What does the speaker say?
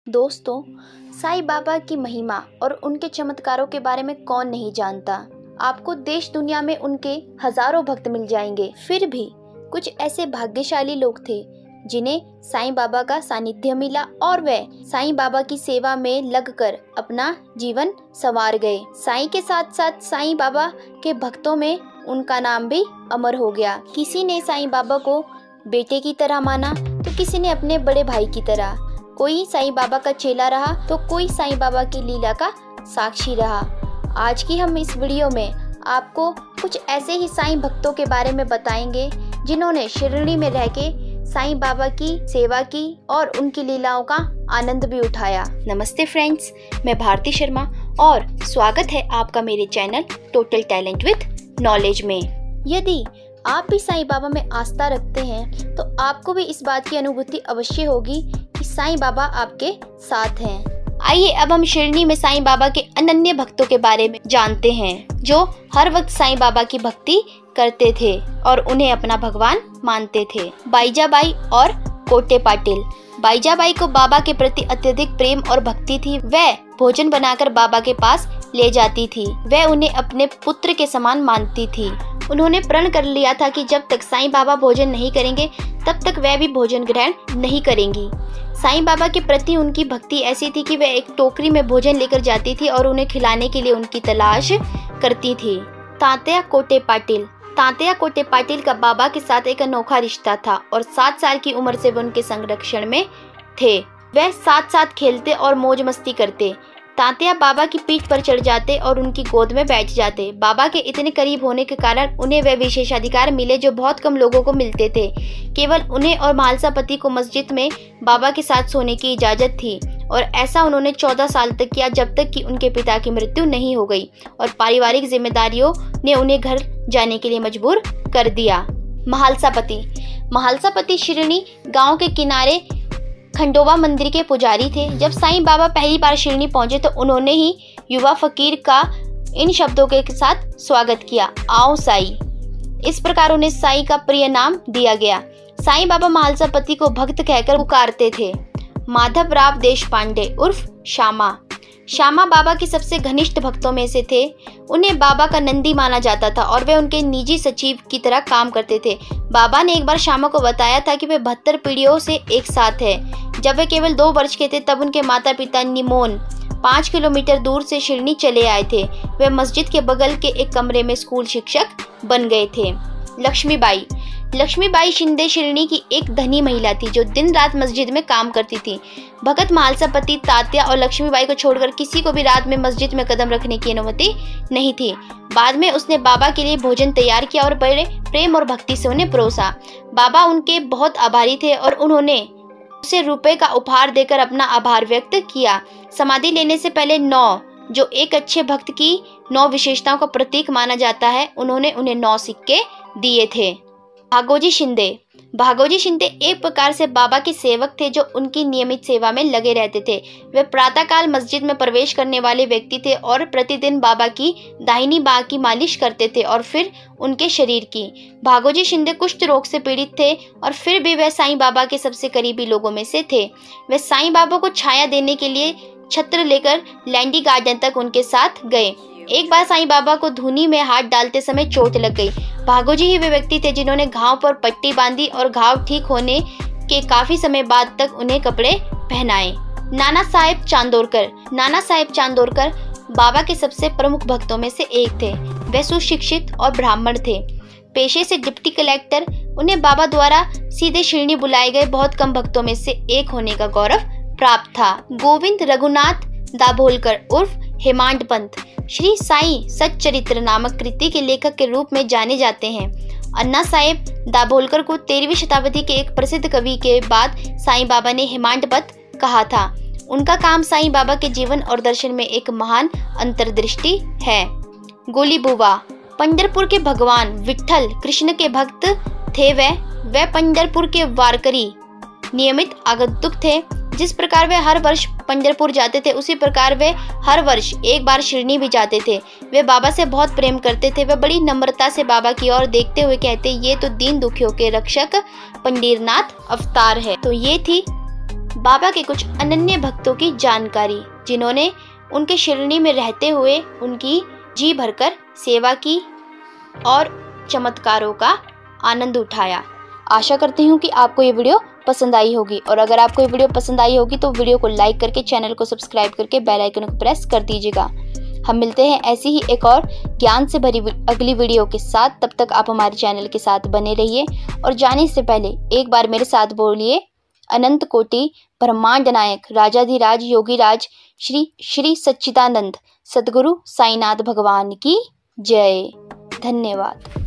दोस्तों, साईं बाबा की महिमा और उनके चमत्कारों के बारे में कौन नहीं जानता। आपको देश दुनिया में उनके हजारों भक्त मिल जाएंगे। फिर भी कुछ ऐसे भाग्यशाली लोग थे जिन्हें साईं बाबा का सानिध्य मिला और वे साईं बाबा की सेवा में लगकर अपना जीवन संवार गए। साईं के साथ साथ साईं बाबा के भक्तों में उनका नाम भी अमर हो गया। किसी ने साईं बाबा को बेटे की तरह माना तो किसी ने अपने बड़े भाई की तरह। कोई साईं बाबा का चेला रहा तो कोई साईं बाबा की लीला का साक्षी रहा। आज की हम इस वीडियो में आपको कुछ ऐसे ही साईं भक्तों के बारे में बताएंगे जिन्होंने शिरडी में रह के साईं बाबा की सेवा की और उनकी लीलाओं का आनंद भी उठाया। नमस्ते फ्रेंड्स, मैं भारती शर्मा और स्वागत है आपका मेरे channel total talent with knowledge में। यदि आप भी साईं बाबा में आस्था रखते हैं तो आपको भी इस बात की अनुभूति अवश्य होगी कि साईं बाबा आपके साथ हैं। आइए अब हम शिरडी में साईं बाबा के अनन्य भक्तों के बारे में जानते हैं जो हर वक्त साईं बाबा की भक्ति करते थे और उन्हें अपना भगवान मानते थे। बाईजाबाई और कोटे पाटिल। बाईजाबाई को बाबा के प्रति अत्यधिक प्रेम और भक्ति थी। वह भोजन बनाकर बाबा के पास ले जाती थी। वह उन्हें अपने पुत्र के समान मानती थी। उन्होंने प्रण कर लिया था कि जब तक साईं बाबा भोजन नहीं करेंगे तब तक वह भी भोजन ग्रहण नहीं करेंगी। साईं बाबा के प्रति उनकी भक्ति ऐसी थी कि वह एक टोकरी में भोजन लेकर जाती थी और उन्हें खिलाने के लिए उनकी तलाश करती थी। तात्या कोटे पाटिल। तात्या कोटे पाटिल का बाबा के साथ एक अनोखा रिश्ता था और 7 साल की उम्र से वे उनके संरक्षण में थे। वह साथ साथ खेलते और मौज मस्ती करते। तात्या बाबा की पीठ पर चढ़ जाते और उनकी गोद में बैठ जाते। बाबा के इतने करीब होने के कारण उन्हें वह विशेषाधिकार मिले जो बहुत कम लोगों को मिलते थे। केवल उन्हें और म्हालसा पति को मस्जिद में बाबा के साथ सोने की इजाजत थी और ऐसा उन्होंने 14 साल तक किया, जब तक कि उनके पिता की मृत्यु नहीं हो गई और पारिवारिक जिम्मेदारियों ने उन्हें घर जाने के लिए मजबूर कर दिया। म्हालसा पति। म्हालसा पति शिरडी गाँव के किनारे खंडोबा मंदिर के पुजारी थे। जब साईं बाबा पहली बार शिरडी पहुंचे तो उन्होंने ही युवा फकीर का इन शब्दों के साथ स्वागत किया, आओ साई। इस प्रकार उन्हें साई का प्रिय नाम दिया गया। साईं बाबा म्हालसा पति को भक्त कहकर पुकारते थे। माधवराव देशपांडे उर्फ श्यामा। श्यामा बाबा के सबसे घनिष्ठ भक्तों में से थे। उन्हें बाबा का नंदी माना जाता था और वे उनके निजी सचिव की तरह काम करते थे। बाबा ने एक बार श्यामा को बताया था कि वे 72 पीढ़ियों से एक साथ है। जब वे केवल 2 वर्ष के थे तब उनके माता पिता निमोन 5 किलोमीटर दूर से शिरडी चले आए थे। वे मस्जिद के बगल के एक कमरे में स्कूल शिक्षक बन गए थे। लक्ष्मीबाई। लक्ष्मीबाई शिंदे शिरडी की एक धनी महिला थी जो दिन रात मस्जिद में काम करती थी। भगत म्हालसा पति तात्या और लक्ष्मीबाई को छोड़कर किसी को भी रात में मस्जिद में कदम रखने की अनुमति नहीं थी। बाद में उसने बाबा के लिए भोजन तैयार किया और बड़े प्रेम और भक्ति से उन्हें परोसा। बाबा उनके बहुत आभारी थे और उन्होंने उसे रुपए का उपहार देकर अपना आभार व्यक्त किया। समाधि लेने से पहले 9, जो एक अच्छे भक्त की 9 विशेषताओं का प्रतीक माना जाता है, उन्होंने उन्हें 9 सिक्के दिए थे। भागोजी शिंदे। भागोजी शिंदे एक प्रकार से बाबा के सेवक थे जो उनकी नियमित सेवा में लगे रहते थे। वे प्रातःकाल मस्जिद में प्रवेश करने वाले व्यक्ति थे और प्रतिदिन बाबा की दाहिनी बाह की मालिश करते थे और फिर उनके शरीर की। भागोजी शिंदे कुष्ठ रोग से पीड़ित थे और फिर भी वे साईं बाबा के सबसे करीबी लोगों में से थे। वे साईं बाबा को छाया देने के लिए छत्र लेकर लैंडी गार्डन तक उनके साथ गए। एक बार साईं बाबा को धूनी में हाथ डालते समय चोट लग गई। भागोजी ही वे व्यक्ति थे जिन्होंने घाव पर पट्टी बांधी और घाव ठीक होने के काफी समय बाद तक उन्हें कपड़े पहनाए। नाना साहेब चांदोरकर। नाना साहेब चांदोरकर बाबा के सबसे प्रमुख भक्तों में से एक थे। वे सुशिक्षित और ब्राह्मण थे। पेशे से डिप्टी कलेक्टर। उन्हें बाबा द्वारा सीधे शिरडी बुलाए गए बहुत कम भक्तों में से एक होने का गौरव प्राप्त था। गोविंद रघुनाथ दाभोलकर उर्फ हेमांड पंत श्री साईं सच्चरित्र नामक कृति के लेखक के रूप में जाने जाते हैं। अन्ना साहेब दाभोलकर को 13वीं शताब्दी के एक प्रसिद्ध कवि के बाद साईं बाबा ने हेमांड पंत कहा था। उनका काम साईं बाबा के जीवन और दर्शन में एक महान अंतर्दृष्टि है। गोली बुवा। पंढरपुर के भगवान विठ्ठल कृष्ण के भक्त थे। वह पंढरपुर के वारकरी नियमित आगंतुक थे। जिस प्रकार वे हर वर्ष पंढरपुर जाते थे उसी प्रकार वे हर वर्ष एक बार शिरडी भी जाते थे। वे बाबा से बहुत प्रेम करते थे। वे बड़ी नम्रता से बाबा की ओर देखते हुए कहते, ये तो दीन दुखियों के रक्षक पंढरीनाथ अवतार है। तो ये थी बाबा के कुछ अनन्य भक्तों की जानकारी, जिन्होंने उनके शिरनी में रहते हुए उनकी जी भरकर सेवा की और चमत्कारों का आनंद उठाया। आशा करती हूँ कि आपको ये वीडियो पसंद आई होगी, और अगर आपको ये वीडियो पसंद आई होगी तो वीडियो को लाइक करके चैनल को सब्सक्राइब करके बेल आइकन को प्रेस कर दीजिएगा। हम मिलते हैं ऐसी ही एक और ज्ञान से भरी अगली वीडियो के साथ। तब तक आप हमारे चैनल के साथ बने रहिए, और जाने से पहले एक बार मेरे साथ बोलिए, अनंत कोटि ब्रह्मांड नायक राजाधिराज योगीराज श्री श्री सच्चिदानंद सद्गुरु साईनाथ भगवान की जय। धन्यवाद।